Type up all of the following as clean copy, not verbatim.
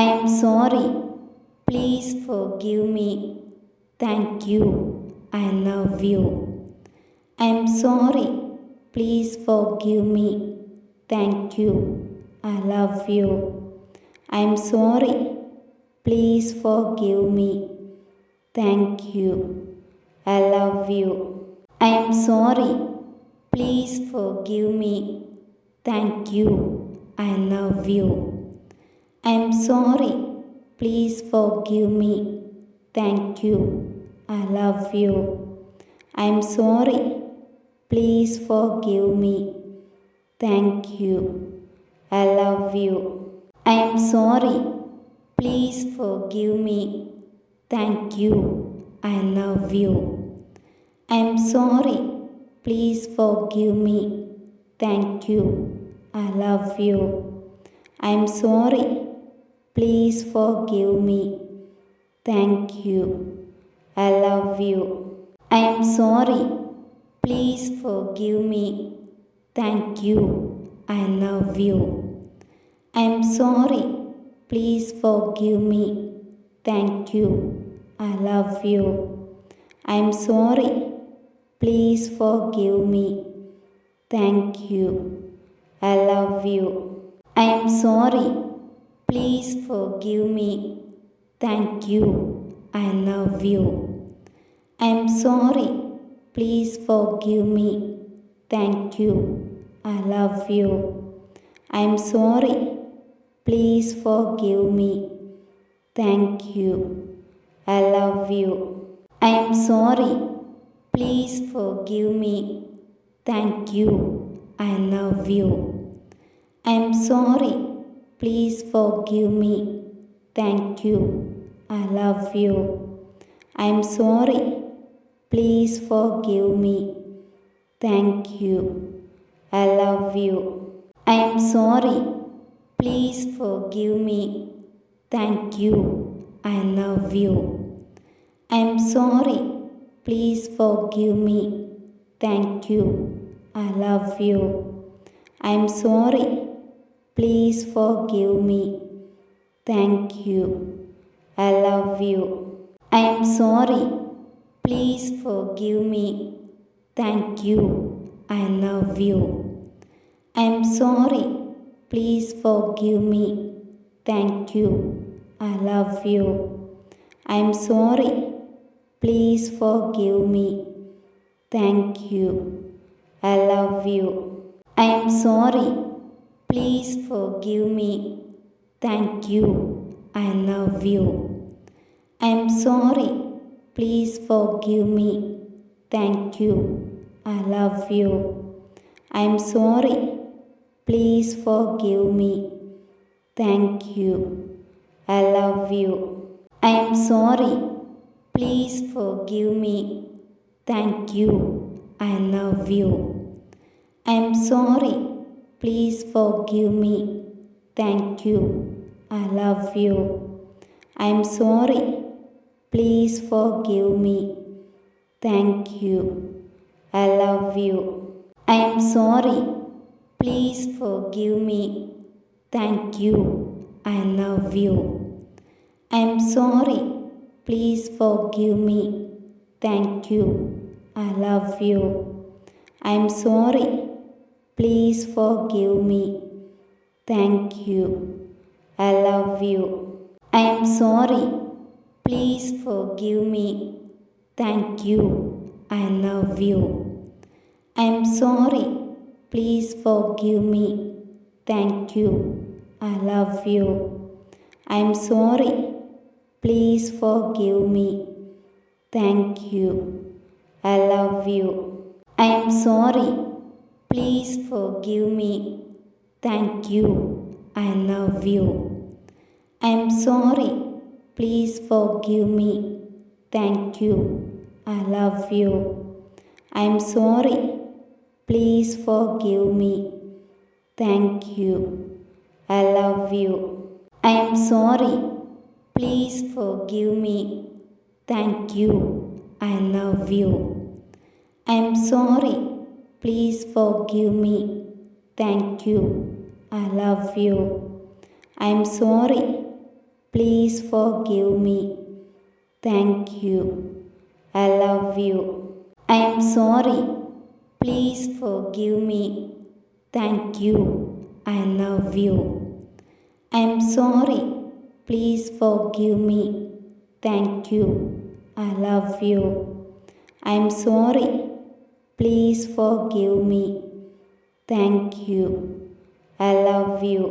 I am sorry. Please forgive me. Thank you. I love you. I am sorry. Please forgive me. Thank you. I love you. I am sorry. Please forgive me. Thank you. I love you. I am sorry. Please forgive me. Thank you. I love you. I am sorry. Please forgive me. Thank you. I love you. I am sorry. Please forgive me. Thank you. I love you. I am sorry. Please forgive me. Thank you. I love you. I am sorry. Please forgive me. Thank you. I love you. I am sorry. Please forgive me. Thank you. I love you. I am sorry. Please forgive me. Thank you. I love you. I am sorry. Please forgive me. Thank you. I love you. I am sorry. Please forgive me. Thank you. I love you. I am sorry. Please forgive me. Thank you. I love you. I am sorry. Please forgive me. Thank you. I love you. I am sorry. Please forgive me. Thank you. I love you. I am sorry. Please forgive me. Thank you. I love you. I am sorry. Please forgive me. Thank you. I love you. I am sorry. Please forgive me. Thank you. I love you. I am sorry. Please forgive me. Thank you. I love you. I am sorry. Please forgive me. Thank you. I love you. I am sorry. Please forgive me. Thank you. I love you. I am sorry. Please forgive me. Thank you. I love you. I am sorry. Please forgive me. Thank you. I love you. I am sorry. Please forgive me. Thank you. I love you. I am sorry. Please forgive me. Thank you. I love you. I am sorry. Please forgive me. Thank you. I love you. I am sorry. Please forgive me. Thank you. I love you. I am sorry. Please forgive me. Thank you. I love you. I am sorry. Please forgive me. Thank you. I love you. I am sorry. Please forgive me. Thank you. I love you. I am sorry. Please forgive me. Thank you. I love you. I am sorry. Please forgive me. Thank you. I love you. I am sorry. Please forgive me. Thank you. I love you. I am sorry. Please forgive me. Thank you. I love you. I am sorry. Please forgive me. Thank you. I love you. I am sorry. Please forgive me. Thank you. I love you. I am sorry. Please forgive me. Thank you. I love you. I am sorry. Please forgive me. Thank you. I love you. I am sorry. Please forgive me. Thank you. I love you. I am sorry. Please forgive me. Thank you. I love you. I am sorry. Please forgive me. Thank you. I love you. I am sorry. Please forgive me. Thank you. I love you. I am sorry. Please forgive me. Thank you. I love you. I am sorry. Please forgive me. Thank you. I love you. I am sorry. Please forgive me. Thank you. I love you.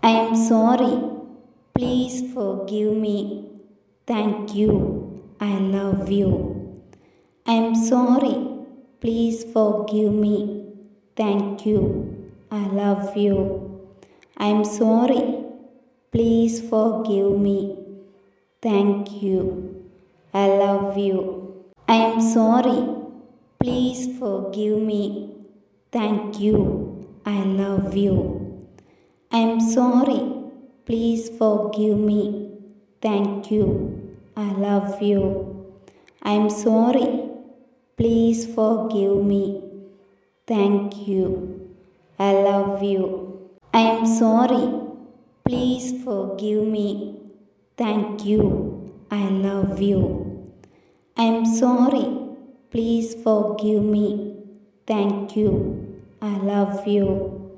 I am sorry. Please forgive me. Thank you. I love you. I am sorry. Please forgive me. Thank you. I love you. I am sorry. Please forgive me. Thank you. I love you. I am sorry. Please forgive me. Thank you. I love you. I am sorry. Please forgive me. Thank you. I love you. I am sorry. Please forgive me. Thank you. I love you. I am sorry. Please forgive me. Thank you. I love you. I am sorry. Please forgive me. Thank you. I love you.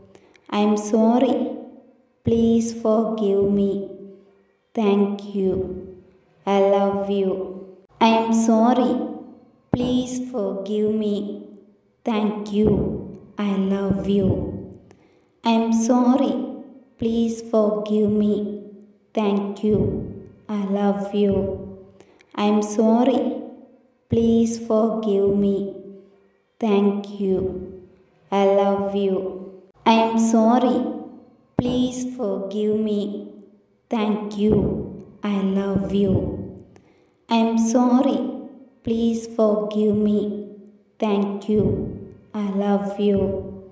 I am sorry. Please forgive me. Thank you. I love you. I am sorry. Please forgive me. Thank you. I love you. I am sorry. Please forgive me. Thank you. I love you. I am sorry. Please forgive me. Thank you. I love you. I am sorry. Please forgive me. Thank you. I love you. I am sorry. Please forgive me. Thank you. I love you.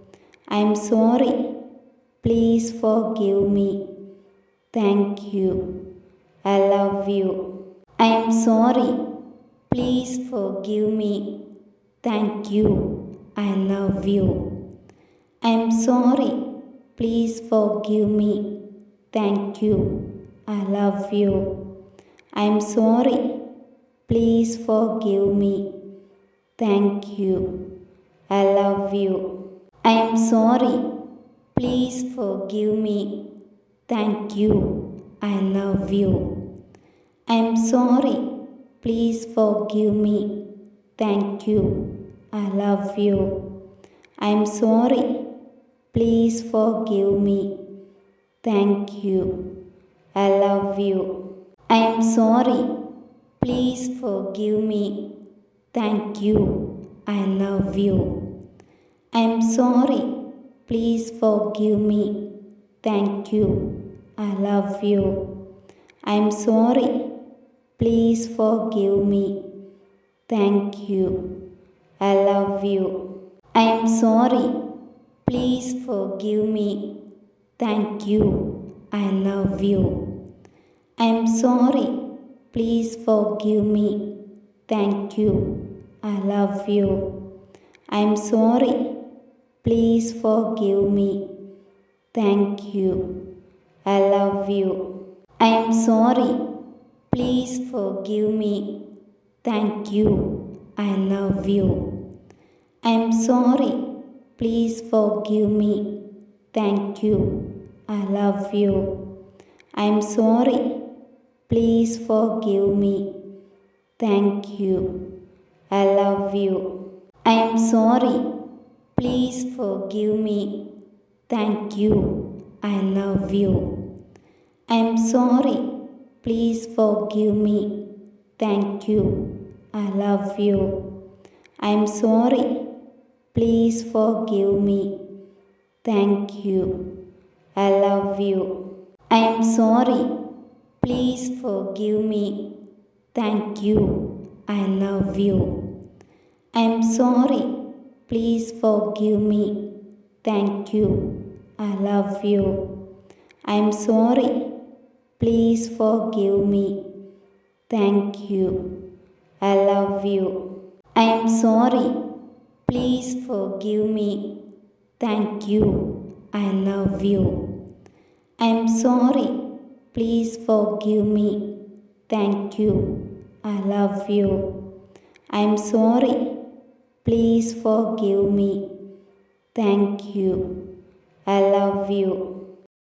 I am sorry. Please forgive me. Thank you. I love you. I am sorry. Please forgive me. Thank you. I love you. I am sorry. Please forgive me. Thank you. I love you. I am sorry. Please forgive me. Thank you. I love you. I am sorry. Please forgive me. Thank you. I love you. I am sorry. Please forgive me. Thank you. I love you. I am sorry. Please forgive me. Thank you. I love you. I am sorry. Please forgive me. Thank you. I love you. I am sorry. Please forgive me. Thank you. I love you. I am sorry. Please forgive me. Thank you. I love you. I am sorry. Please forgive me. Thank you. I love you. I am sorry. Please forgive me. Thank you. I love you. I am sorry. Please forgive me. Thank you. I love you. I am sorry. Please forgive me. Thank you. I love you. I am sorry. Please forgive me. Thank you. I love you. I am sorry. Please forgive me. Thank you. I love you. I am sorry. Please forgive me. Thank you. I love you. I am sorry. Please forgive me. Thank you. I love you. I am sorry. Please forgive me. Thank you. I love you. I am sorry. Please forgive me. Thank you. I love you. I am sorry. Please forgive me. Thank you. I love you. I am sorry. Please forgive me. Thank you. I love you. I am sorry. Please forgive me. Thank you. I love you. I am sorry. Please forgive me. Thank you. I love you. I'm sorry. Please forgive me. Thank you. I love you.